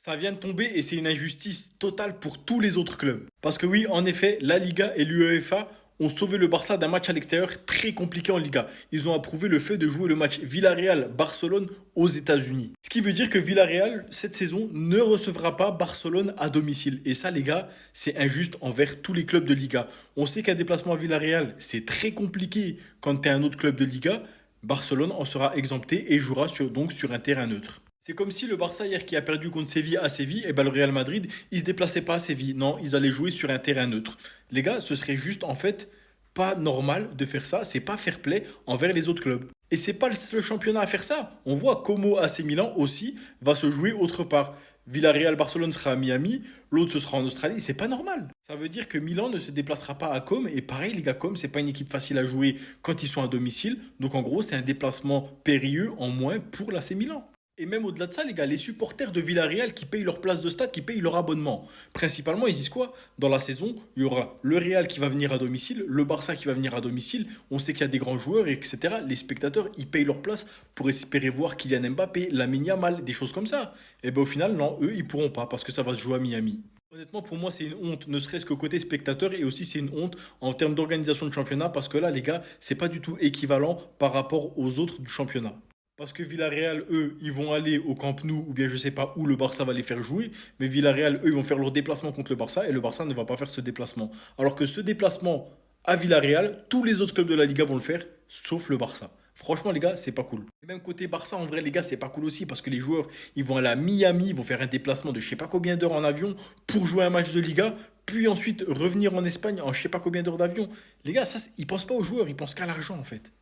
Ça vient de tomber et c'est une injustice totale pour tous les autres clubs. Parce que oui, en effet, la Liga et l'UEFA ont sauvé le Barça d'un match à l'extérieur très compliqué en Liga. Ils ont approuvé le fait de jouer le match Villarreal-Barcelone aux États-Unis. Ce qui veut dire que Villarreal, cette saison, ne recevra pas Barcelone à domicile. Et ça, les gars, c'est injuste envers tous les clubs de Liga. On sait qu'un déplacement à Villarreal, c'est très compliqué quand tu es un autre club de Liga. Barcelone en sera exempté et jouera donc sur un terrain neutre. C'est comme si le Barça hier qui a perdu contre Séville à Séville, et ben le Real Madrid, ils se déplaçaient pas à Séville. Non, ils allaient jouer sur un terrain neutre. Les gars, ce serait juste en fait pas normal de faire ça, c'est pas fair play envers les autres clubs. Et c'est pas le seul championnat à faire ça. On voit Como AC Milan aussi va se jouer autre part. Villarreal Barcelone sera à Miami, l'autre ce sera en Australie, c'est pas normal. Ça veut dire que Milan ne se déplacera pas à Com et pareil les gars Com c'est pas une équipe facile à jouer quand ils sont à domicile. Donc en gros, c'est un déplacement périlleux en moins pour l'AC Milan. Et même au-delà de ça, les gars, les supporters de Villarreal qui payent leur place de stade, qui payent leur abonnement. Principalement, ils disent quoi? Dans la saison, il y aura le Real qui va venir à domicile, le Barça qui va venir à domicile. On sait qu'il y a des grands joueurs, etc. Les spectateurs, ils payent leur place pour espérer voir Kylian Mbappé, Lamine Yamal, des choses comme ça. Et ben au final, non, eux, ils pourront pas parce que ça va se jouer à Miami. Honnêtement, pour moi, c'est une honte, ne serait-ce que côté spectateur, et aussi c'est une honte en termes d'organisation de championnat, parce que là, les gars, c'est pas du tout équivalent par rapport aux autres du championnat. Parce que Villarreal, eux, ils vont aller au Camp Nou, ou bien je sais pas où le Barça va les faire jouer, mais Villarreal, eux, ils vont faire leur déplacement contre le Barça, et le Barça ne va pas faire ce déplacement. Alors que ce déplacement à Villarreal, tous les autres clubs de la Liga vont le faire, sauf le Barça. Franchement, les gars, c'est pas cool. Et même côté Barça, en vrai, les gars, c'est pas cool aussi, parce que les joueurs, ils vont aller à Miami, ils vont faire un déplacement de je sais pas combien d'heures en avion pour jouer un match de Liga, puis ensuite revenir en Espagne en je sais pas combien d'heures d'avion. Les gars, ça, ils pensent pas aux joueurs, ils pensent qu'à l'argent, en fait.